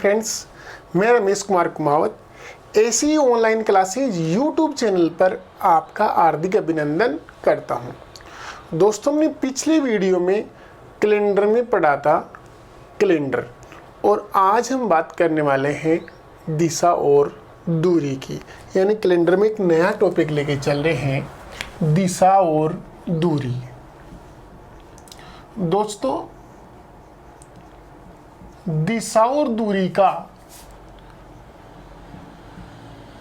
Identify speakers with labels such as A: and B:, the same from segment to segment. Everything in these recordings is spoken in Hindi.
A: फ्रेंड्स, मैं रमेश कुमार कुमावत ऐसी ऑनलाइन क्लासेज यूट्यूब चैनल पर आपका हार्दिक अभिनंदन करता हूं। दोस्तों, हमने पिछले वीडियो में कैलेंडर में पढ़ा था कैलेंडर, और आज हम बात करने वाले हैं दिशा और दूरी की। यानी कैलेंडर में एक नया टॉपिक लेके चल रहे हैं, दिशा और दूरी। दोस्तों, दिशा और दूरी का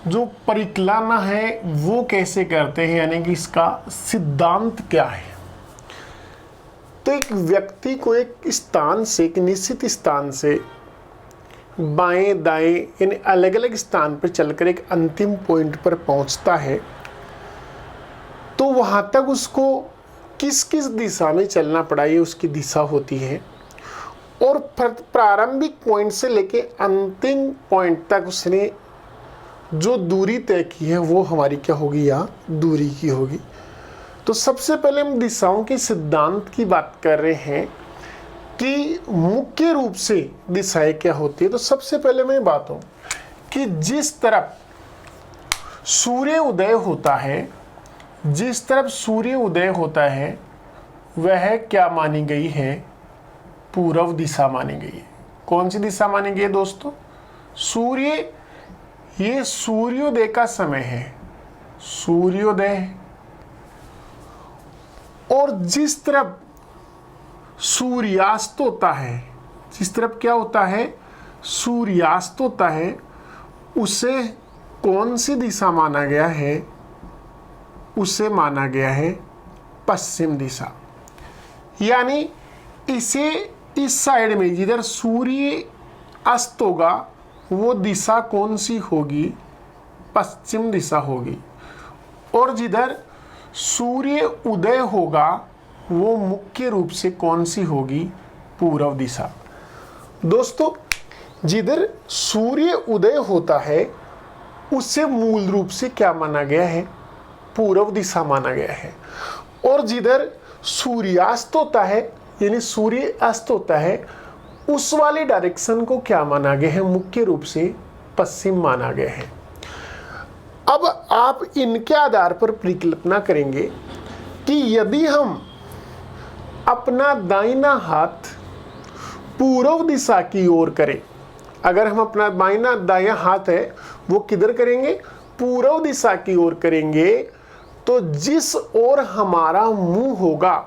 A: जो परिकलन है वो कैसे करते हैं, यानी कि इसका सिद्धांत क्या है। तो एक व्यक्ति को एक स्थान से, एक निश्चित स्थान से बाएं दाएं यानी अलग अलग स्थान पर चलकर एक अंतिम पॉइंट पर पहुंचता है, तो वहां तक उसको किस किस दिशा में चलना पड़ा, ये उसकी दिशा होती है। और प्रारंभिक पॉइंट से लेके अंतिम पॉइंट तक उसने जो दूरी तय की है वो हमारी क्या होगी, या दूरी की होगी। तो सबसे पहले हम दिशाओं के सिद्धांत की बात कर रहे हैं कि मुख्य रूप से दिशाएं क्या होती है। तो सबसे पहले मैं बात हूं कि जिस तरफ सूर्य उदय होता है, जिस तरफ सूर्य उदय होता है वह क्या मानी गई है, पूर्व दिशा मानी गई है। कौन सी दिशा मानी गई है दोस्तों? सूर्य, ये सूर्योदय का समय है, सूर्योदय। और जिस तरफ सूर्यास्त होता है, जिस तरफ क्या होता है, सूर्यास्त होता है, उसे कौन सी दिशा माना गया है? उसे माना गया है पश्चिम दिशा। यानी इसे इस साइड में जिधर सूर्य अस्त होगा वो दिशा कौन सी होगी? पश्चिम दिशा होगी। और जिधर सूर्य उदय होगा वो मुख्य रूप से कौन सी होगी? पूर्व दिशा। दोस्तों, जिधर सूर्य उदय होता है उसे मूल रूप से क्या माना गया है? पूर्व दिशा माना गया है। और जिधर सूर्यास्त होता है यानी सूर्य अस्त होता है, उस वाले डायरेक्शन को क्या माना गया है? मुख्य रूप से पश्चिम माना गया है। अब आप इनके आधार पर परिकल्पना करेंगे कि यदि हम अपना दाहिना हाथ पूर्व दिशा की ओर करें, अगर हम अपना दायां हाथ है वो किधर करेंगे? पूर्व दिशा की ओर करेंगे, तो जिस ओर हमारा मुंह होगा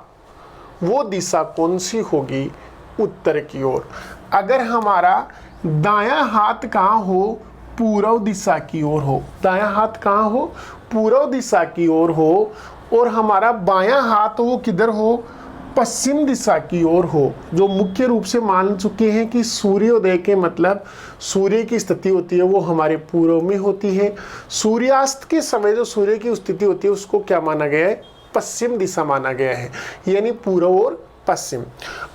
A: वो दिशा कौन सी होगी? उत्तर की ओर। अगर हमारा दायां हाथ कहाँ हो? पूर्व दिशा की ओर हो। दायां हाथ कहाँ हो? पूर्व दिशा की ओर हो। और हमारा बायां हाथ वो किधर हो? पश्चिम दिशा की ओर हो। जो मुख्य रूप से मान चुके हैं कि सूर्योदय के मतलब सूर्य की स्थिति होती है वो हमारे पूर्व में होती है। सूर्यास्त के समय जो सूर्य की स्थिति होती है उसको क्या माना गया है? पश्चिम दिशा माना गया है, यानी पूर्व और पश्चिम।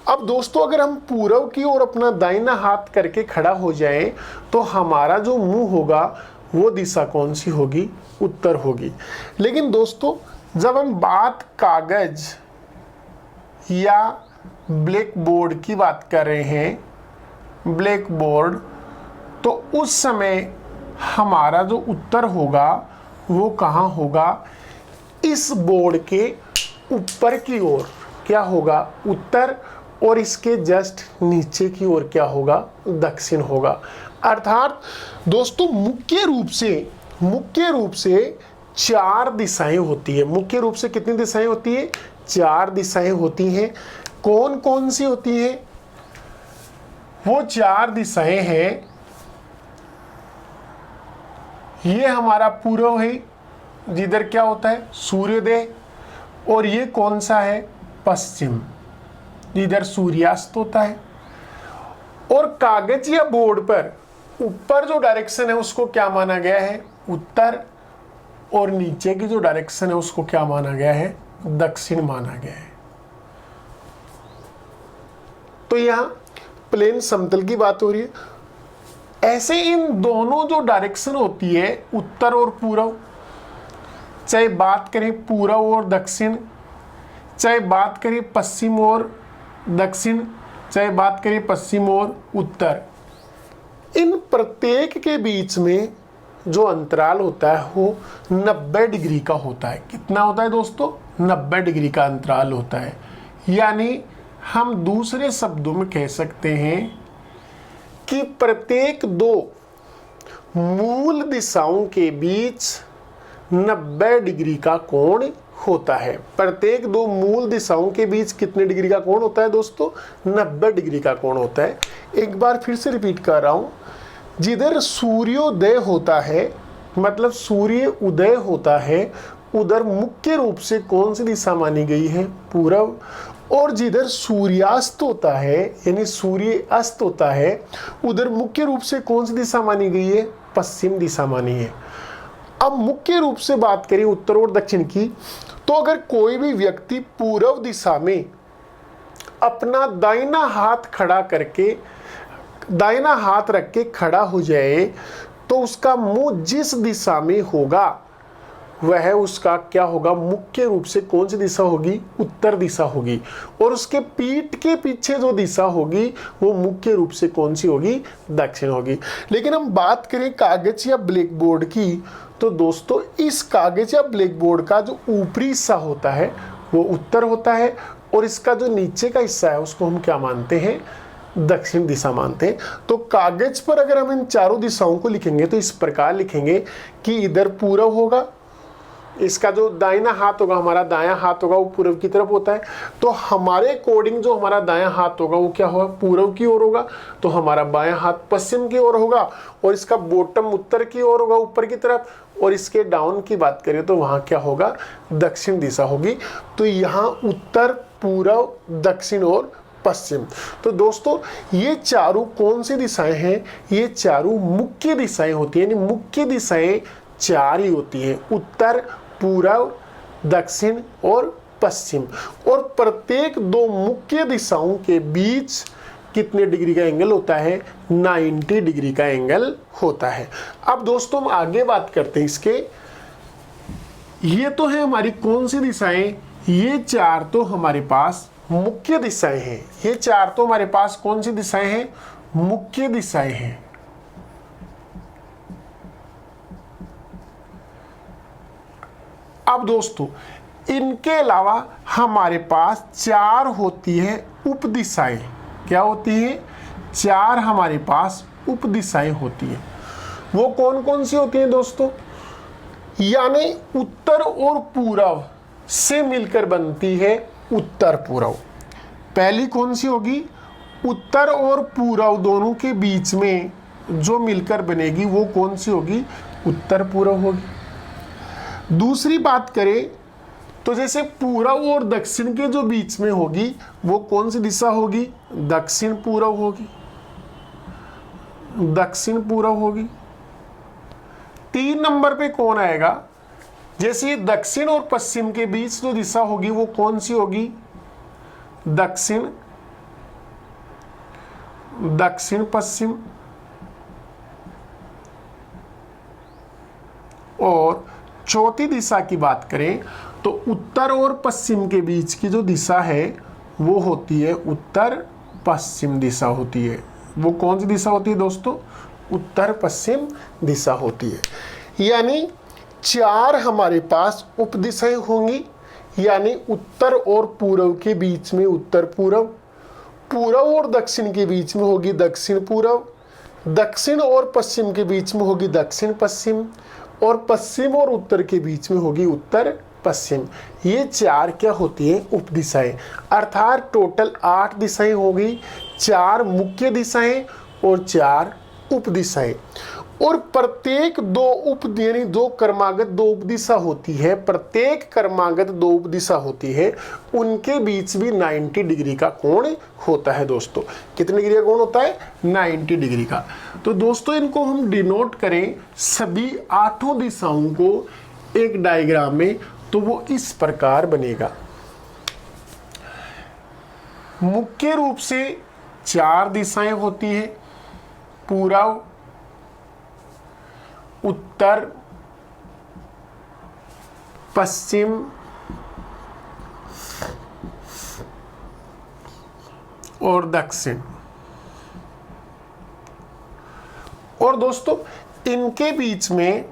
A: अब दोस्तों, अगर हम पूर्व की ओर अपना दाहिना हाथ करके खड़ा हो जाएं, तो हमारा जो मुंह होगा वो दिशा कौन सी होगी? उत्तर होगी। लेकिन दोस्तों, जब हम बात कागज या ब्लैक बोर्ड की बात कर रहे हैं, ब्लैक बोर्ड, तो उस समय हमारा जो उत्तर होगा वो कहाँ होगा? इस बोर्ड के ऊपर की ओर क्या होगा? उत्तर। और इसके जस्ट नीचे की ओर क्या होगा? दक्षिण होगा। अर्थात दोस्तों, मुख्य रूप से चार दिशाएं होती है। मुख्य रूप से कितनी दिशाएं होती है? चार दिशाएं होती हैं। कौन कौन सी होती हैं? वो चार दिशाएं हैं, ये हमारा पूर्व है जिधर क्या होता है? सूर्योदय। और ये कौन सा है? पश्चिम, जिधर सूर्यास्त होता है। और कागज या बोर्ड पर ऊपर जो डायरेक्शन है उसको क्या माना गया है? उत्तर। और नीचे की जो डायरेक्शन है उसको क्या माना गया है? दक्षिण माना गया है। तो यहां प्लेन समतल की बात हो रही है। ऐसे इन दोनों जो डायरेक्शन होती है, उत्तर और पूर्व, चाहे बात करें पूर्व और दक्षिण, चाहे बात करें पश्चिम और दक्षिण, चाहे बात करें पश्चिम और उत्तर, प्रत्येक के बीच में जो अंतराल होता है वो 90 डिग्री का होता है। कितना होता है दोस्तों? 90 डिग्री का अंतराल होता है। यानी हम दूसरे शब्दों में कह सकते हैं कि प्रत्येक दो मूल दिशाओं के बीच 90 डिग्री का कोण होता है। प्रत्येक दो मूल दिशाओं के बीच कितने डिग्री का कोण होता है दोस्तों? 90 डिग्री का कोण होता है। एक बार फिर से रिपीट कर रहा हूं, जिधर सूर्योदय होता है, मतलब सूर्य उदय होता है, उधर मुख्य रूप से कौन सी दिशा मानी गई है? पूर्व। और जिधर सूर्यास्त होता है, यानी सूर्य अस्त होता है, उधर मुख्य रूप से कौन सी दिशा मानी गई है? पश्चिम दिशा मानी है। अब मुख्य रूप से बात करें उत्तर और दक्षिण की, तो अगर कोई भी व्यक्ति पूर्व दिशा में अपना दाहिना हाथ खड़ा करके, दाहिना हाथ रख के खड़ा हो जाए, तो उसका मुंह जिस दिशा में होगा वह उसका क्या होगा? मुख्य रूप से कौन सी दिशा होगी? उत्तर दिशा होगी। और उसके पीठ के पीछे जो दिशा होगी वो मुख्य रूप से कौन सी होगी? दक्षिण होगी। लेकिन हम बात करें कागज या ब्लैक बोर्ड की, तो दोस्तों इस कागज या ब्लैक बोर्ड का जो ऊपरी हिस्सा होता है वो उत्तर होता है, और इसका जो नीचे का हिस्सा है उसको हम क्या मानते हैं? दक्षिण दिशा मानते हैं। तो कागज पर अगर हम इन चारों दिशाओं को लिखेंगे तो इस प्रकार लिखेंगे कि इधर पूर्व होगा, इसका जो दाहिना हाथ होगा, हमारा दायां हाथ होगा, वो पूर्व की तरफ होता है। तो हमारे अकॉर्डिंग जो हमारा दायां हाथ होगा वो क्या होगा? पूर्व की ओर होगा। तो हमारा बायां हाथ पश्चिम की ओर होगा, और इसका बॉटम उत्तर की ओर होगा, ऊपर की तरफ। और इसके डाउन की बात करें तो वहां क्या होगा? दक्षिण दिशा होगी। तो यहाँ उत्तर, पूर्व, दक्षिण और पश्चिम। तो दोस्तों ये चारों कौन सी दिशाएं हैं? ये चारों मुख्य दिशाएं होती हैं। यानी मुख्य दिशाएं चार ही होती हैं: उत्तर, पूर्व, दक्षिण और पश्चिम। और प्रत्येक दो मुख्य दिशाओं के बीच कितने डिग्री का एंगल होता है? 90 डिग्री का एंगल होता है। अब दोस्तों हम आगे बात करते हैं इसके। ये तो है हमारी कौन सी दिशाएं? ये चार तो हमारे पास मुख्य दिशाएं हैं। ये चार तो हमारे पास कौन सी दिशाएं हैं? मुख्य दिशाएं हैं। अब दोस्तों इनके अलावा हमारे पास चार होती है उप दिशाएं। क्या होती है? चार हमारे पास उप दिशाएं होती हैं। वो कौन कौन सी होती हैं दोस्तों? यानी उत्तर और पूर्व से मिलकर बनती है उत्तर पूर्व। पहली कौन सी होगी? उत्तर और पूर्व दोनों के बीच में जो मिलकर बनेगी वो कौन सी होगी? उत्तर पूर्व होगी। दूसरी बात करें तो जैसे पूर्व और दक्षिण के जो बीच में होगी वो कौन सी दिशा होगी? दक्षिण पूर्व होगी। दक्षिण पूर्व होगी। 3 नंबर पे कौन आएगा? जैसे दक्षिण और पश्चिम के बीच जो दिशा होगी वो कौन सी होगी? दक्षिण, दक्षिण पश्चिम। और चौथी दिशा की बात करें तो उत्तर और पश्चिम के बीच की जो दिशा है वो होती है उत्तर पश्चिम दिशा होती है। वो कौन सी दिशा होती है दोस्तों? उत्तर पश्चिम दिशा होती है। यानी चार हमारे पास उप दिशाएं होंगी। यानी उत्तर और पूर्व के बीच में उत्तर पूर्व, पूर्व और दक्षिण के बीच में होगी दक्षिण पूर्व, दक्षिण और पश्चिम के बीच में होगी दक्षिण पश्चिम, और पश्चिम और उत्तर के बीच में होगी उत्तर पश्चिम। ये चार क्या होती है? उप दिशाएं। अर्थात टोटल 8 दिशाएं होगी। 4 मुख्य दिशाएं और 4 उप दिशाएं। और प्रत्येक दो उप यानी दो क्रमागत दो उपदिशा होती है। प्रत्येक क्रमागत दो उपदिशा होती है, उनके बीच भी 90 डिग्री का कोण होता है दोस्तों। कितने डिग्री का कोण होता है? 90 डिग्री का। तो दोस्तों इनको हम डिनोट करें सभी 8 दिशाओं को एक डायग्राम में, तो वो इस प्रकार बनेगा। मुख्य रूप से 4 दिशाएं होती हैं: पूर्व, उत्तर, पश्चिम और दक्षिण। और दोस्तों इनके बीच में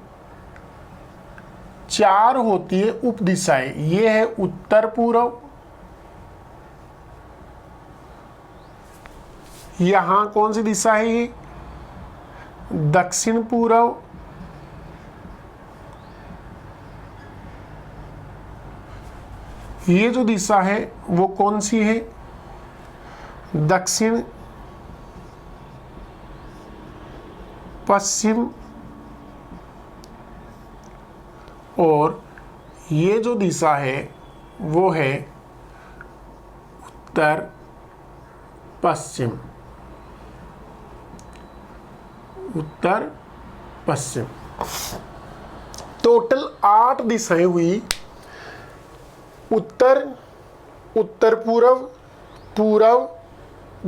A: 4 होती है उप दिशाएं। ये है उत्तर पूर्व, यहां कौन सी दिशा है, ये दक्षिण पूर्व, ये जो दिशा है वो कौन सी है, दक्षिण पश्चिम, और ये जो दिशा है वो है उत्तर पश्चिम, उत्तर पश्चिम। टोटल 8 दिशाएं हुई, उत्तर, उत्तर पूर्व, पूर्व,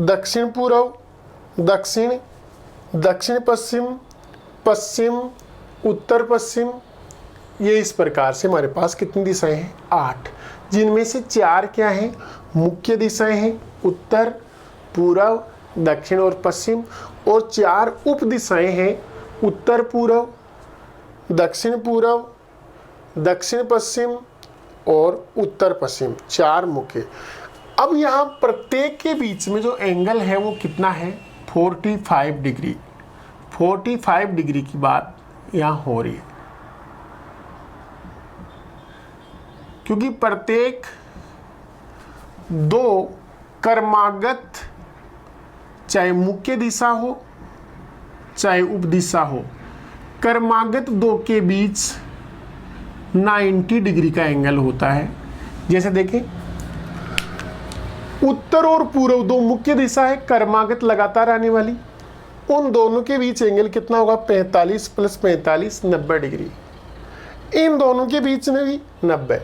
A: दक्षिण पूर्व, दक्षिण, दक्षिण पश्चिम, पश्चिम, उत्तर पश्चिम। ये इस प्रकार से हमारे पास कितनी दिशाएं हैं, 8, जिनमें से 4 क्या हैं, मुख्य दिशाएं हैं, उत्तर, पूर्व, दक्षिण और पश्चिम, और 4 उप दिशाएं हैं, उत्तर पूर्व, दक्षिण पूर्व, दक्षिण पश्चिम और उत्तर पश्चिम, 4 मुख्य। अब यहाँ प्रत्येक के बीच में जो एंगल है वो कितना है, 45 डिग्री। 45 डिग्री की बात यहाँ हो रही है, क्योंकि प्रत्येक 2 कर्मागत, चाहे मुख्य दिशा हो चाहे उप दिशा हो, कर्मागत 2 के बीच 90 डिग्री का एंगल होता है। जैसे देखें, उत्तर और पूर्व 2 मुख्य दिशा है कर्मागत लगातार आने वाली, उन दोनों के बीच एंगल कितना होगा, 45 + 45 90 डिग्री। इन दोनों के बीच में भी 90।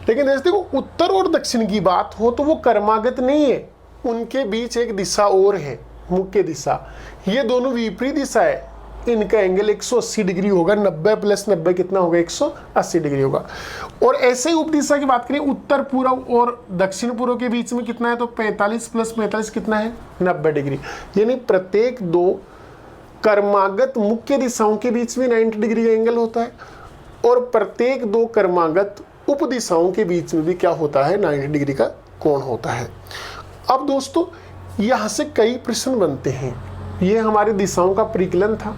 A: लेकिन जैसे देखो उत्तर और दक्षिण की बात हो तो वो कर्मागत नहीं है, उनके बीच एक दिशा और है, मुख्य दिशा। ये दोनों विपरीत दिशा है, इनका एंगल 180 डिग्री होगा। 90 + 90 कितना होगा, 180 डिग्री होगा। और ऐसे ही उप दिशा की बात करें, उत्तर पूर्व और दक्षिण पूर्व के बीच में कितना है, तो 45 + 45 कितना है, 90 डिग्री। यानी प्रत्येक 2 कर्मागत मुख्य दिशाओं के बीच में 90 डिग्री का एंगल होता है, और प्रत्येक 2 कर्मागत उप दिशाओं के बीच में भी क्या होता है, 90 डिग्री का कोण होता है। अब दोस्तों यहाँ से कई प्रश्न बनते हैं, ये हमारी दिशाओं का परिकलन था।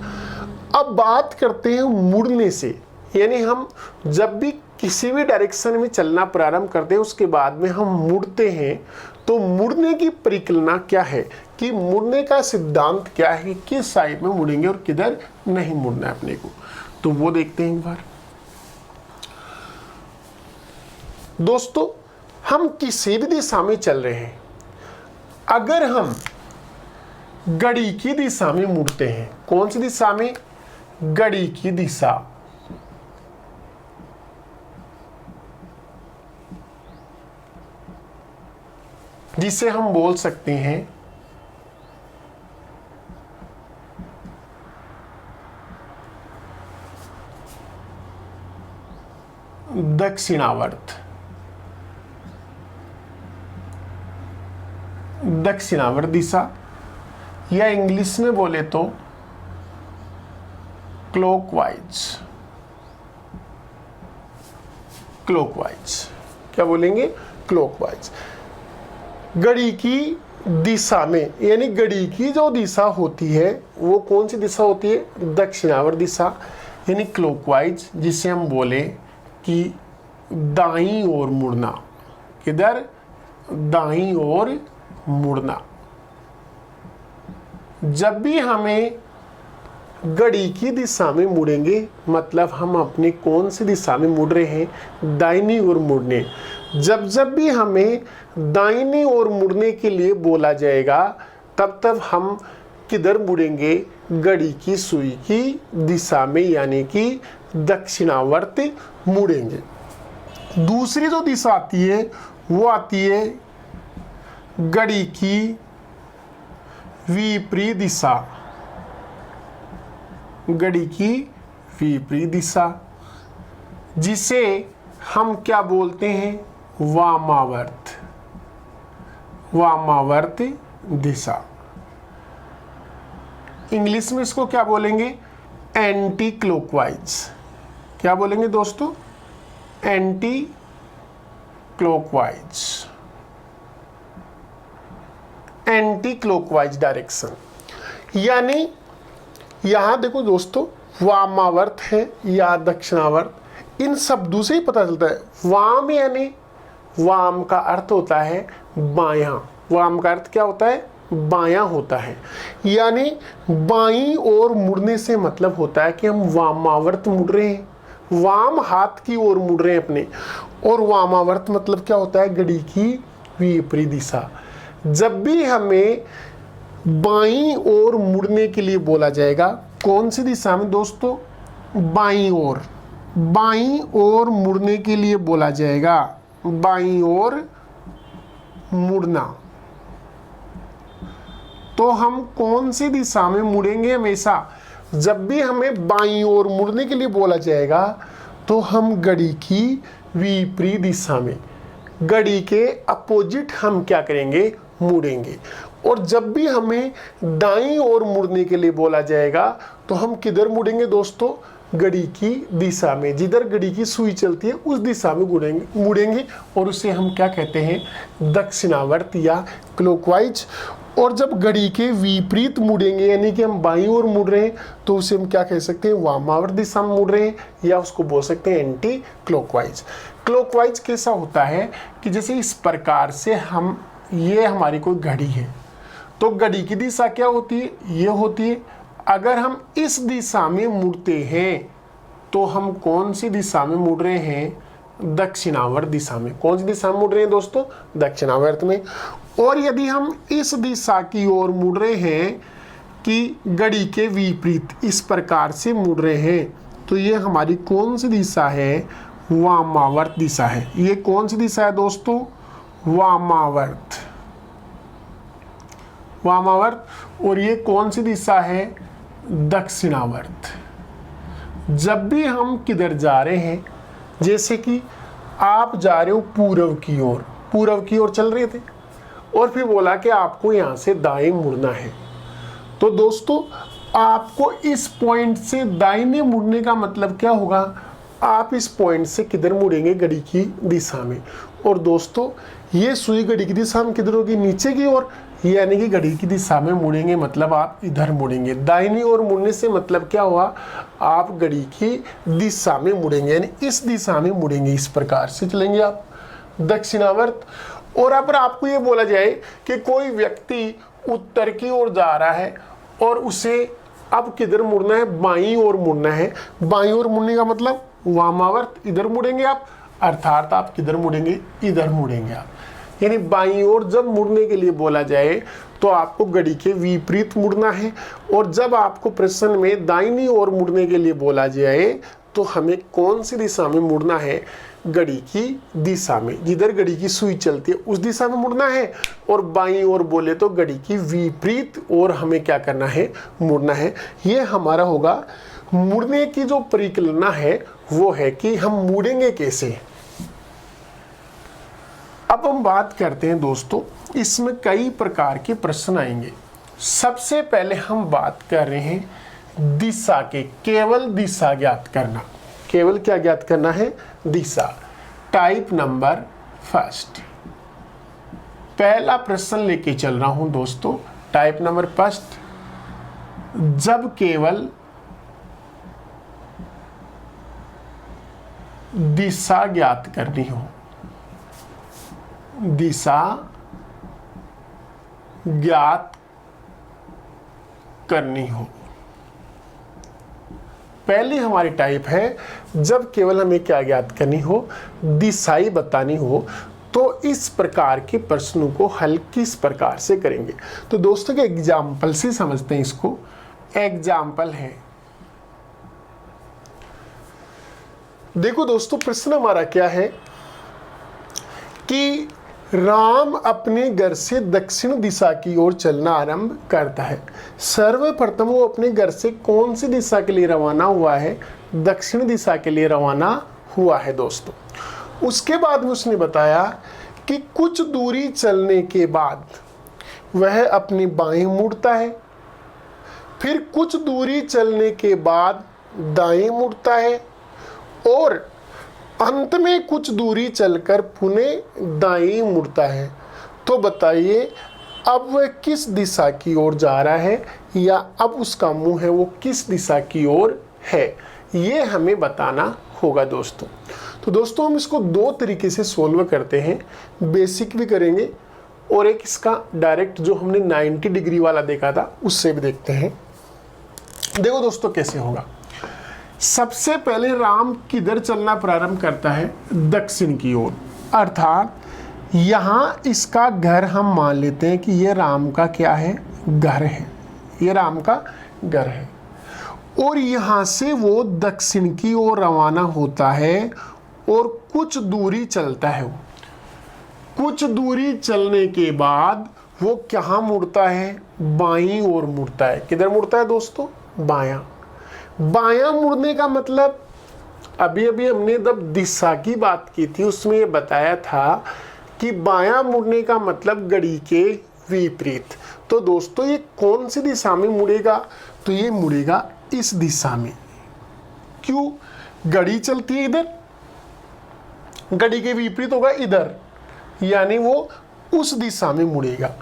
A: अब बात करते हैं मुड़ने से, यानी हम जब भी किसी भी डायरेक्शन में चलना प्रारंभ करते हैं उसके बाद में हम मुड़ते हैं, तो मुड़ने की परिकल्पना क्या है, कि मुड़ने का सिद्धांत क्या है, कि किस साइड में मुड़ेंगे और किधर नहीं मुड़ना है अपने को, तो वो देखते हैं एक बार। दोस्तों हम किसी भी दिशा में चल रहे हैं, अगर हम घड़ी की दिशा में मुड़ते हैं, कौन सी दिशा में, घड़ी की दिशा, जिसे हम बोल सकते हैं दक्षिणावर्त, दक्षिणावर्त दिशा, या इंग्लिश में बोले तो क्लॉकवाइज, क्लॉकवाइज, क्या बोलेंगे, क्लॉकवाइज। घड़ी की दिशा में, यानी घड़ी की जो दिशा होती है वो कौन सी दिशा होती है, दक्षिणावर्त दिशा, यानी क्लॉकवाइज, जिसे हम बोले कि दाईं ओर मुड़ना, किधर, दाईं ओर मुड़ना। जब भी हमें घड़ी की दिशा में मुड़ेंगे, मतलब हम अपनी कौन सी दिशा में मुड़ रहे हैं, दाहिनी ओर मुड़ने। जब भी हमें दाहिनी ओर मुड़ने के लिए बोला जाएगा, तब हम किधर मुड़ेंगे, घड़ी की सुई की दिशा में, यानी कि दक्षिणावर्त मुड़ेंगे। दूसरी जो दिशा आती है वो आती है घड़ी की विपरीत दिशा, घड़ी की विपरीत दिशा, जिसे हम क्या बोलते हैं, वामावर्त, वामावर्त दिशा। इंग्लिश में इसको क्या बोलेंगे? Anti clockwise. क्या बोलेंगे दोस्तों? Anti clockwise, anti clockwise direction. यानी यहां देखो दोस्तों, वामावर्त है या दक्षिणावर्त, इन शब्दों से ही पता चलता है। वाम यानी वाम का अर्थ होता है बायां। वाम का अर्थ क्या होता है? बायां होता है। यानी बाईं ओर मुड़ने से मतलब होता है कि हम वामावर्त मुड़ रहे हैं, वाम हाथ की ओर मुड़ रहे हैं अपने। और वामावर्त मतलब क्या होता है? घड़ी की विपरीत दिशा। जब भी हमें बाईं ओर मुड़ने के लिए बोला जाएगा, कौन सी दिशा में दोस्तों? बाईं ओर। बाईं ओर मुड़ने के लिए बोला जाएगा, बाईं ओर मुड़ना, तो हम कौन सी दिशा में मुड़ेंगे? हमेशा जब भी हमें बाईं ओर मुड़ने के लिए बोला जाएगा तो हम घड़ी की विपरीत दिशा में, घड़ी के अपोजिट हम क्या करेंगे? मुड़ेंगे। और जब भी हमें दाईं ओर मुड़ने के लिए बोला जाएगा तो हम किधर मुड़ेंगे दोस्तों? घड़ी की दिशा में, जिधर घड़ी की सुई चलती है उस दिशा में मुड़ेंगे। और उसे हम क्या कहते हैं? दक्षिणावर्त या क्लॉकवाइज। और जब घड़ी के विपरीत मुड़ेंगे, यानी कि हम बाईं ओर मुड़ रहे हैं, तो उसे हम क्या कह सकते हैं? वामावर्त दिशा में मुड़ रहे हैं, या उसको बोल सकते हैं एंटी क्लॉकवाइज। क्लॉकवाइज कैसा होता है कि जैसे इस प्रकार से हम, ये हमारी कोई घड़ी है, तो घड़ी की दिशा क्या होती है? ये होती है। अगर हम इस दिशा में मुड़ते हैं तो हम कौन सी दिशा में मुड़ रहे हैं? दक्षिणावर्त दिशा में। कौन सी दिशा में मुड़ रहे हैं दोस्तों? दक्षिणावर्त में। और यदि हम इस दिशा की ओर मुड़ रहे हैं कि घड़ी के विपरीत इस प्रकार से मुड़ रहे हैं, तो ये हमारी कौन सी दिशा है? वामावर्त दिशा है। ये कौन सी दिशा है दोस्तों? वामावर्त, वामावर्त। और ये कौन सी दिशा है? दक्षिणावर्त। जब भी हम किधर जा रहे हैं, जैसे कि आप जा रहे हो पूर्व की ओर, पूर्व की ओर चल रहे थे और फिर बोला कि आपको यहाँ से दाएं मुड़ना है, तो दोस्तों आपको इस पॉइंट से दाहिने मुड़ने का मतलब क्या होगा? आप इस पॉइंट से किधर मुड़ेंगे? घड़ी की दिशा में। और दोस्तों ये सुई घड़ी की दिशा में किधर होगी? नीचे की ओर। यानी कि घड़ी की दिशा में मुड़ेंगे मतलब आप इधर मुड़ेंगे। दाहिनी ओर मुड़ने से मतलब क्या हुआ? आप घड़ी की दिशा में मुड़ेंगे, यानी इस दिशा में मुड़ेंगे, इस प्रकार से चलेंगे आप, दक्षिणावर्त। और अगर आपको ये बोला जाए कि कोई व्यक्ति उत्तर की ओर जा रहा है और उसे अब किधर मुड़ना है? बाईं ओर मुड़ना है। बाईं ओर मुड़ने का मतलब वामावर्त, इधर मुड़ेंगे आप, अर्थात आप किधर मुड़ेंगे? इधर मुड़ेंगे आप। यानी बाईं ओर जब मुड़ने के लिए बोला जाए तो आपको घड़ी के विपरीत मुड़ना है। और जब आपको प्रश्न में दाहिनी ओर मुड़ने के लिए बोला जाए तो हमें कौन सी दिशा में मुड़ना है? घड़ी की दिशा में, जिधर घड़ी की सुई चलती है उस दिशा में मुड़ना है। और बाईं ओर बोले तो घड़ी की विपरीत ओर हमें क्या करना है? मुड़ना है। ये हमारा होगा मुड़ने की जो परिकल्पना है, वो है कि हम मुड़ेंगे कैसे। अब हम बात करते हैं दोस्तों, इसमें कई प्रकार के प्रश्न आएंगे। सबसे पहले हम बात कर रहे हैं दिशा के, केवल दिशा ज्ञात करना। केवल क्या ज्ञात करना है? दिशा। टाइप नंबर फर्स्ट, पहला प्रश्न लेके चल रहा हूं दोस्तों। टाइप नंबर फर्स्ट, जब केवल दिशा ज्ञात करनी हो, दिशा ज्ञात करनी हो। पहली हमारी टाइप है, जब केवल हमें क्या ज्ञात करनी हो? दिशाई बतानी हो। तो इस प्रकार के प्रश्नों को हल किस प्रकार से करेंगे? तो दोस्तों के एग्जाम्पल से समझते हैं इसको। एग्जाम्पल है, देखो दोस्तों प्रश्न हमारा क्या है कि राम अपने घर से दक्षिण दिशा की ओर चलना आरंभ करता है। सर्वप्रथम वो अपने घर से कौन सी दिशा के लिए रवाना हुआ है? दक्षिण दिशा के लिए रवाना हुआ है दोस्तों। उसके बाद में उसने बताया कि कुछ दूरी चलने के बाद वह अपनी बाएं मुड़ता है। फिर कुछ दूरी चलने के बाद दाएं मुड़ता है और अंत में कुछ दूरी चलकर पुनः दाएं मुड़ता है। तो बताइए अब वह किस दिशा की ओर जा रहा है, या अब उसका मुंह है वो किस दिशा की ओर है, ये हमें बताना होगा दोस्तों। तो दोस्तों हम इसको दो तरीके से सोल्व करते हैं, बेसिक भी करेंगे और एक इसका डायरेक्ट जो हमने 90 डिग्री वाला देखा था उससे भी देखते हैं। देखो दोस्तों कैसे होगा। सबसे पहले राम किधर चलना प्रारंभ करता है, दक्षिण की ओर, अर्थात यहाँ इसका घर हम मान लेते हैं कि ये राम का क्या है, घर है, ये राम का घर है। और यहाँ से वो दक्षिण की ओर रवाना होता है और कुछ दूरी चलता है। वो कुछ दूरी चलने के बाद वो कहाँ मुड़ता है, बाईं ओर मुड़ता है। किधर मुड़ता है दोस्तों, बायां। बायां मुड़ने का मतलब अभी अभी हमने जब दिशा की बात की थी उसमें ये बताया था कि बायां मुड़ने का मतलब घड़ी के विपरीत। तो दोस्तों ये कौन सी दिशा में मुड़ेगा, तो ये मुड़ेगा इस दिशा में। क्यों, घड़ी चलती है इधर, घड़ी के विपरीत होगा इधर, यानी वो उस दिशा में मुड़ेगा।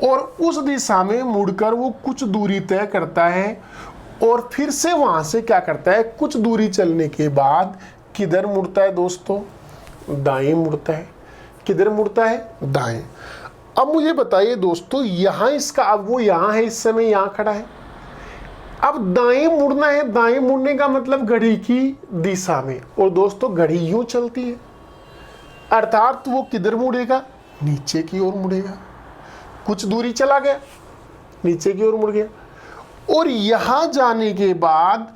A: और उस दिशा में मुड़कर वो कुछ दूरी तय करता है और फिर से वहां से क्या करता है, कुछ दूरी चलने के बाद किधर मुड़ता है दोस्तों, दाएं मुड़ता है। किधर मुड़ता है, दाएं। अब मुझे बताइए दोस्तों, यहां इसका, अब वो यहां है, इस समय यहां खड़ा है, अब दाएं मुड़ना है। दाएं मुड़ने का मतलब घड़ी की दिशा में, और दोस्तों घड़ी यूं चलती है, अर्थात वो किधर मुड़ेगा, नीचे की ओर मुड़ेगा। कुछ दूरी चला गया, नीचे की ओर मुड़ गया। और यहां जाने के बाद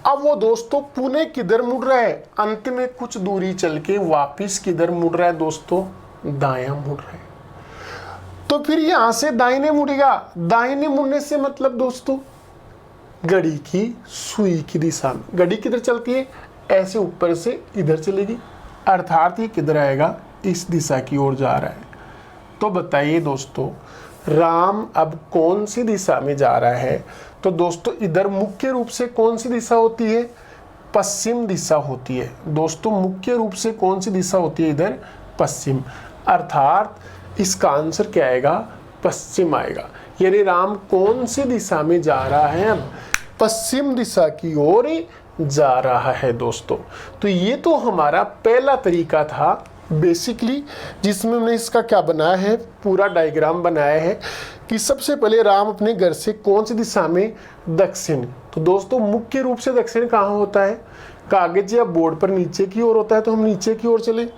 A: अब वो दोस्तों पुणे किधर मुड़ रहा है, अंत में कुछ दूरी चल के वापिस किधर मुड़ रहा है दोस्तों, दायां मुड़ रहा है। तो फिर यहां से दाहिने मुड़ेगा। दाहिने मुड़ने से मतलब दोस्तों घड़ी की सुई की दिशा में। घड़ी किधर चलती है, ऐसे ऊपर से इधर चलेगी, अर्थात ये किधर आएगा, इस दिशा की ओर जा रहा है। तो बताइए दोस्तों राम अब कौन सी दिशा में जा रहा है, तो दोस्तों इधर मुख्य रूप से कौन सी दिशा होती है, पश्चिम दिशा होती है। दोस्तों मुख्य रूप से कौन सी दिशा होती है, इधर पश्चिम, अर्थात इसका आंसर क्या आएगा, पश्चिम आएगा। यानी राम कौन सी दिशा में जा रहा है, अब पश्चिम दिशा की ओर जा रहा है दोस्तों। तो ये तो हमारा पहला तरीका था बेसिकली, जिसमें हमने इसका क्या बनाया है, पूरा डायग्राम बनाया है कि सबसे पहले राम अपने घर से कौन सी दिशा में, दक्षिण। तो दोस्तों मुख्य रूप से दक्षिण कहाँ होता है, कागज या बोर्ड पर नीचे की ओर होता है, तो हम नीचे की ओर चले,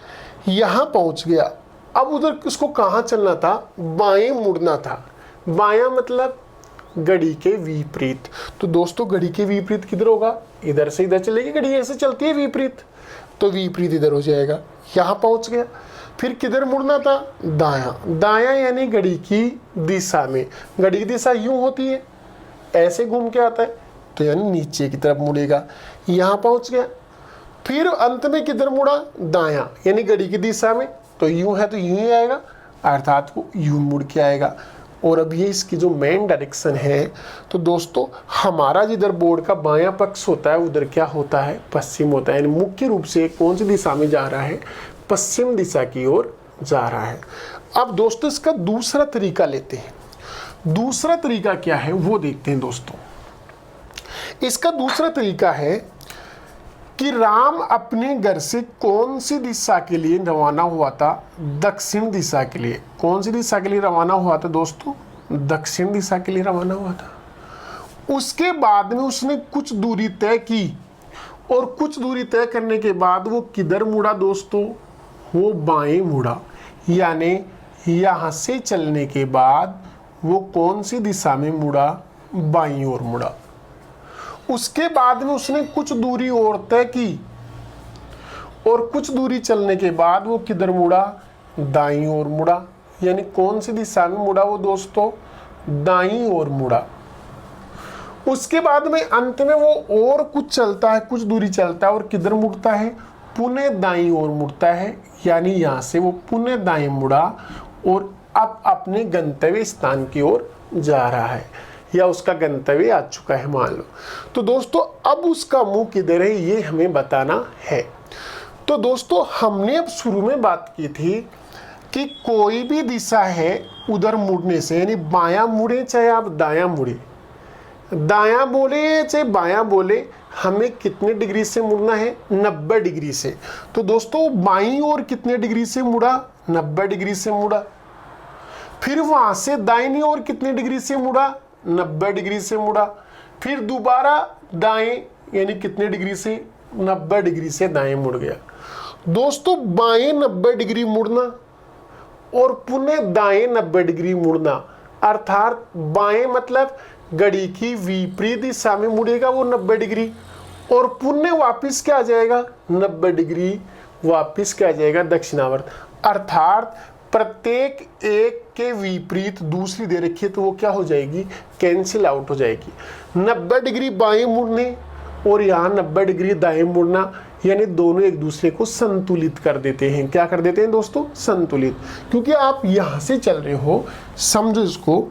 A: यहाँ पहुँच गया। अब उधर उसको कहाँ चलना था, बाएं मुड़ना था। बायां मतलब घड़ी के विपरीत। तो दोस्तों घड़ी के विपरीत किधर होगा, इधर से इधर चलेगी, घड़ी ऐसे चलती है विपरीत, तो विपरीत इधर हो जाएगा। यहाँ पहुँच गया, फिर किधर मुड़ना था, दायां। दायां यानी घड़ी की दिशा में। घड़ी की दिशा यूं होती है, ऐसे घूम के आता है, तो यानी नीचे की तरफ मुड़ेगा। यहाँ पहुँच गया, फिर अंत में किधर मुड़ा, दायां, यानी घड़ी की दिशा में, तो यूं है तो यूं ही आएगा, अर्थात वो यूं मुड़ के आएगा। और अब ये इसकी जो मेन डायरेक्शन है, तो दोस्तों हमारा जिधर बोर्ड का बायां पक्ष होता है उधर क्या होता है, पश्चिम होता है। यानी मुख्य रूप से कौन सी दिशा में जा रहा है, पश्चिम दिशा की ओर जा रहा है। अब दोस्तों इसका दूसरा तरीका लेते हैं। दूसरा तरीका क्या है वो देखते हैं दोस्तों। इसका दूसरा तरीका है कि राम अपने घर से कौन सी दिशा के लिए रवाना हुआ था, दक्षिण दिशा के लिए। कौन सी दिशा के लिए रवाना हुआ था दोस्तों, दक्षिण दिशा के लिए रवाना हुआ था। उसके बाद में उसने कुछ दूरी तय की, और कुछ दूरी तय करने के बाद वो किधर मुड़ा दोस्तों, वो बाएं मुड़ा। यानी यहाँ से चलने के बाद वो कौन सी दिशा में मुड़ा, बाईं ओर मुड़ा। उसके बाद में उसने कुछ दूरी और तय की, और कुछ दूरी चलने के बाद वो किधर मुड़ा, दाईं ओर मुड़ा। यानी कौन सी दिशा में मुड़ा वो दोस्तों, दाईं ओर मुड़ा। उसके बाद में अंत में वो और कुछ चलता है, कुछ दूरी चलता है और किधर मुड़ता है, पुनः दाईं ओर मुड़ता है। यानी यहाँ से वो पुनः दाएं मुड़ा और अब अपने गंतव्य स्थान की ओर जा रहा है। या उसका गंतव्य आ चुका है मान लो। तो दोस्तों अब उसका मुंह किधर है ये हमें बताना है। तो दोस्तों हमने अब शुरू में बात की थी कि कोई भी दिशा है उधर मुड़ने से, यानी बायां मुड़े चाहे आप दायां मुड़े, दायां बोले चाहे बायां बोले, हमें कितने डिग्री से मुड़ना है, 90 डिग्री से। तो दोस्तों बाईं ओर कितने डिग्री से मुड़ा, 90 डिग्री से मुड़ा। फिर वहां से दाहिनी ओर कितने डिग्री से मुड़ा, 90 डिग्री से मुड़ा। फिर दोबारा दाएं, यानी कितने डिग्री से, 90 डिग्री से दाएं मुड़ गया। दोस्तों बाएं 90 डिग्री मुड़ना और पुनः दाएं 90 डिग्री मुड़ना, अर्थात बाएं मतलब घड़ी की विपरीत दिशा में मुड़ेगा वो 90 डिग्री, और पुनः वापिस क्या आ जाएगा, 90 डिग्री वापिस क्या आ जाएगा, दक्षिणावर्त। अर्थात प्रत्येक एक के विपरीत दूसरी दे रखी है तो वो क्या हो जाएगी, कैंसिल आउट हो जाएगी। 90 डिग्री बाएं मुड़ने और यहाँ 90 डिग्री दाएं मुड़ना, यानी दोनों एक दूसरे को संतुलित कर देते हैं। क्या कर देते हैं दोस्तों, संतुलित। क्योंकि आप यहाँ से चल रहे हो, समझो इसको,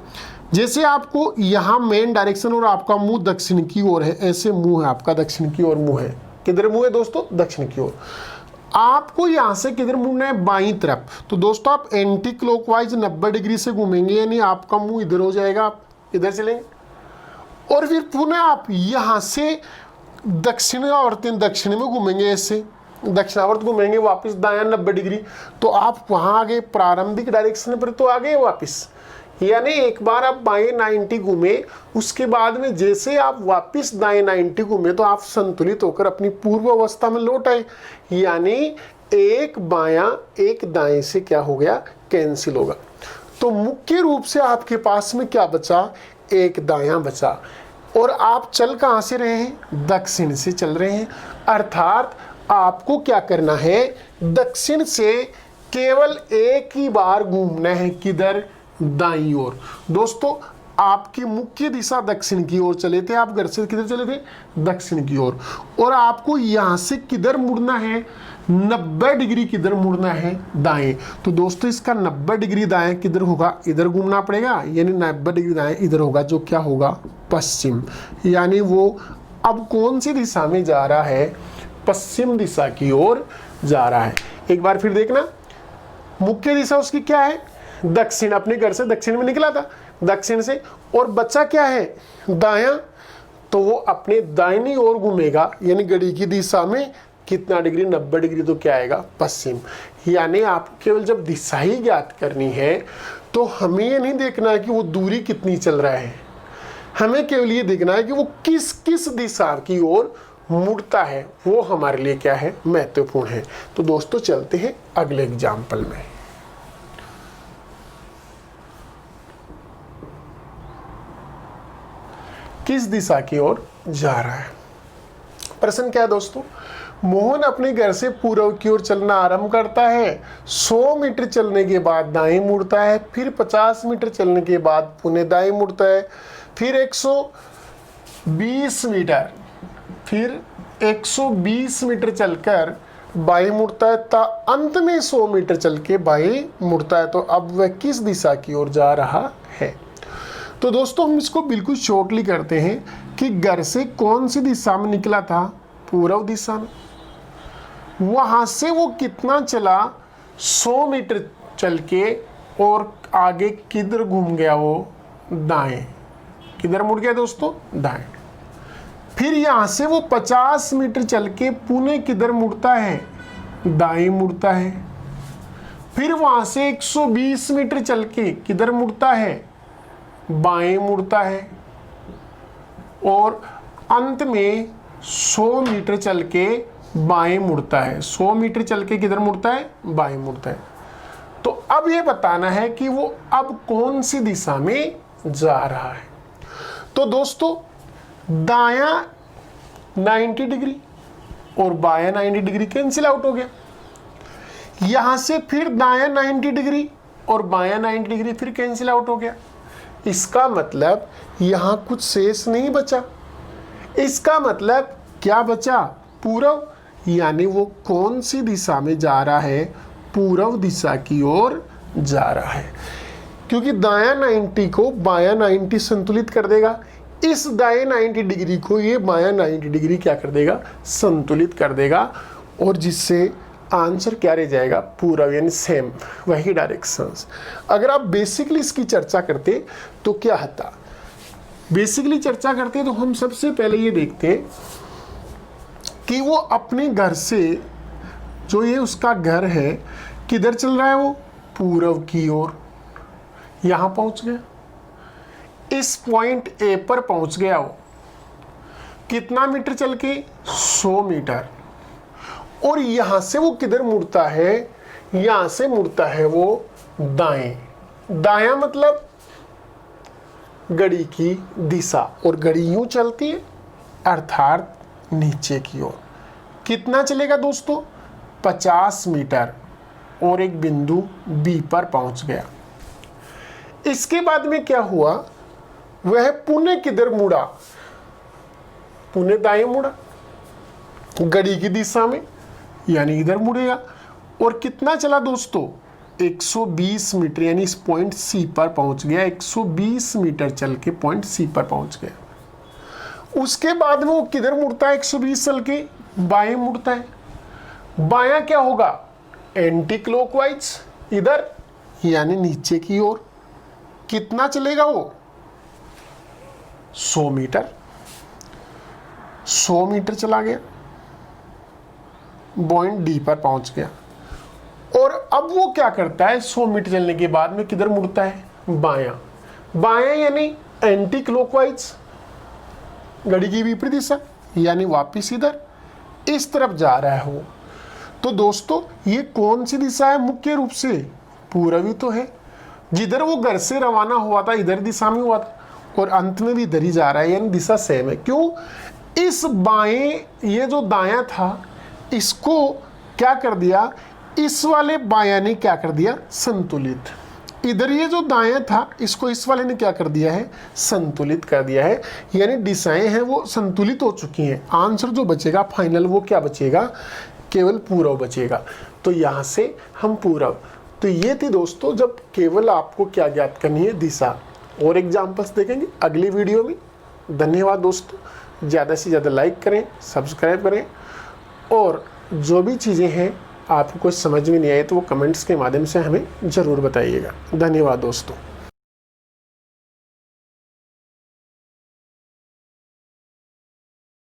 A: जैसे आपको यहाँ मेन डायरेक्शन और आपका मुंह दक्षिण की ओर है, ऐसे मुंह है आपका, दक्षिण की ओर मुंह है। किधर मुंह है दोस्तों, दक्षिण की ओर। आपको यहाँ से किधर मुड़ना है, बाईं तरफ। तो दोस्तों आप एंटी क्लॉकवाइज 90 डिग्री से घूमेंगे, यानी आपका मुंह इधर हो जाएगा, आप इधर चलेंगे। और फिर पुनः आप यहाँ से दक्षिणावर्त दक्षिण में घूमेंगे, ऐसे दक्षिणावर्त घूमेंगे वापस दायां 90 डिग्री। तो आप वहाँ आ गए प्रारंभिक डायरेक्शन पर, तो आ गए वापस। यानी एक बार आप बाएं 90 घूमे, उसके बाद में जैसे आप वापस दाएं 90 घूमे तो आप संतुलित होकर अपनी पूर्व अवस्था में लौट आए। यानी एक बायां एक दाएं से क्या हो गया, कैंसिल होगा। तो मुख्य रूप से आपके पास में क्या बचा, एक दायां बचा। और आप चल कहाँ से रहे हैं, दक्षिण से चल रहे हैं। अर्थात आपको क्या करना है, दक्षिण से केवल एक ही बार घूमना है, किधर, दाईं ओर। दोस्तों आपकी मुख्य दिशा दक्षिण की ओर चले थे, आप घर से किधर चले थे, दक्षिण की ओर। और आपको यहां से किधर मुड़ना है, 90 डिग्री किधर मुड़ना है, दाएं। तो दोस्तों इसका 90 डिग्री दाएं किधर होगा, इधर घूमना पड़ेगा, यानी 90 डिग्री दाएं इधर होगा, जो क्या होगा, पश्चिम। यानी वो अब कौन सी दिशा में जा रहा है, पश्चिम दिशा की ओर जा रहा है। एक बार फिर देखना, मुख्य दिशा उसकी क्या है, दक्षिण। अपने घर से दक्षिण में निकला था, दक्षिण से, और बच्चा क्या है, दायां। तो वो अपने दाहिनी ओर घूमेगा, यानी घड़ी की दिशा में कितना डिग्री, 90 डिग्री, तो क्या आएगा, पश्चिम। यानी आप केवल जब दिशा ही ज्ञात करनी है तो हमें ये नहीं देखना है कि वो दूरी कितनी चल रहा है, हमें केवल ये देखना है कि वो किस किस दिशा की ओर मुड़ता है, वो हमारे लिए क्या है, महत्वपूर्ण है। तो दोस्तों चलते हैं अगले एग्जाम्पल में। किस दिशा की ओर जा रहा है, प्रश्न क्या है दोस्तों, मोहन अपने घर से पूर्व की ओर चलना आरंभ करता है। 100 मीटर चलने के बाद दाएं मुड़ता है, फिर 50 मीटर चलने के बाद पुनः दाएं मुड़ता है, फिर 120 मीटर, फिर 120 मीटर चलकर बाएं मुड़ता है, अंत में 100 मीटर चल के बाएं मुड़ता है। तो अब वह किस दिशा की ओर जा रहा है। तो दोस्तों हम इसको बिल्कुल शॉर्टली करते हैं कि घर से कौन सी दिशा में निकला था, पूर्व दिशा में। वहां से वो कितना चला, 100 मीटर चल के, और आगे किधर घूम गया, वो दाएं, किधर मुड़ गया दोस्तों, दाएं। फिर यहां से वो 50 मीटर चल के पुणे किधर मुड़ता है, दाएं मुड़ता है। फिर वहां से 120 मीटर चल के किधर मुड़ता है, बाएं मुड़ता है। और अंत में 100 मीटर चल के बाएं मुड़ता है। 100 मीटर चल के किधर मुड़ता है, बाएं मुड़ता है। तो अब ये बताना है कि वो अब कौन सी दिशा में जा रहा है। तो दोस्तों दायां 90 डिग्री और बायां 90 डिग्री कैंसिल आउट हो गया। यहां से फिर दायां 90 डिग्री और बायां 90 डिग्री फिर कैंसिल आउट हो गया। इसका मतलब यहां कुछ शेष नहीं बचा। इसका मतलब क्या बचा, पूर्व। यानी वो कौन सी दिशा में जा रहा है, पूर्व दिशा की ओर जा रहा है। क्योंकि दायां 90 को बायां 90 संतुलित कर देगा, इस दाएं 90 डिग्री को ये बायां 90 डिग्री क्या कर देगा, संतुलित कर देगा, और जिससे आंसर क्या रह जाएगा, पूर्व यानी सेम, वही डायरेक्शंस। अगर आप बेसिकली इसकी चर्चा करते तो क्या होता, बेसिकली चर्चा करते तो हम सबसे पहले ये देखते कि वो अपने घर से, जो ये उसका घर है, किधर चल रहा है, वो पूर्व की ओर यहां पहुंच गया, इस पॉइंट ए पर पहुंच गया। वो कितना मीटर चल के, 100 मीटर, और यहां से वो किधर मुड़ता है, यहां से मुड़ता है वो दाएं। दायां मतलब घड़ी की दिशा, और घड़ी यूं चलती है अर्थात नीचे की ओर। कितना चलेगा दोस्तों, 50 मीटर, और एक बिंदु बी पर पहुंच गया। इसके बाद में क्या हुआ, वह पुनः किधर मुड़ा, पुनः दाएं मुड़ा घड़ी की दिशा में, यानी इधर मुड़ेगा, और कितना चला दोस्तों, 120 मीटर, यानी इस पॉइंट सी पर पहुंच गया। 120 मीटर चल के पॉइंट सी पर पहुंच गया। उसके बाद वो किधर मुड़ता है, 120 चल के बाएं मुड़ता है। बायां क्या होगा, एंटी क्लॉकवाइज, इधर यानी नीचे की ओर। कितना चलेगा वो, 100 मीटर, 100 मीटर चला गया, पॉइंट डी पर पहुंच गया। और अब वो क्या करता है, 100 मीटर चलने के बाद में किधर मुड़ता है, बायां। बायां यानी एंटी क्लॉकवाइज, घड़ी की विपरीत दिशा, यानी वापिस इधर इस तरफ जा रहा है वो। तो दोस्तों ये कौन सी दिशा है, मुख्य रूप से पूर्वी तो है, जिधर वो घर से रवाना हुआ था इधर दिशा में हुआ था, और अंत में भी इधर ही जा रहा है, यानी दिशा सेम है। क्यों, इस बाएं, ये जो दायां था इसको क्या कर दिया, इस वाले बायां ने क्या कर दिया, संतुलित। इधर ये जो दायां था इसको इस वाले ने क्या कर दिया है, संतुलित कर दिया है, यानी दिशाएं हैं वो संतुलित हो चुकी हैं। आंसर जो बचेगा फाइनल वो क्या बचेगा, केवल पूर्व बचेगा। तो यहाँ से हम पूर्व, तो ये थी दोस्तों जब केवल आपको क्या ज्ञात करनी है, दिशा। और एग्जाम्पल्स देखेंगे अगली वीडियो में। धन्यवाद दोस्तों, ज़्यादा से ज़्यादा लाइक करें, सब्सक्राइब करें, और जो भी चीज़ें हैं आपको कुछ समझ में नहीं आए तो वो कमेंट्स के माध्यम से हमें ज़रूर बताइएगा। धन्यवाद दोस्तों।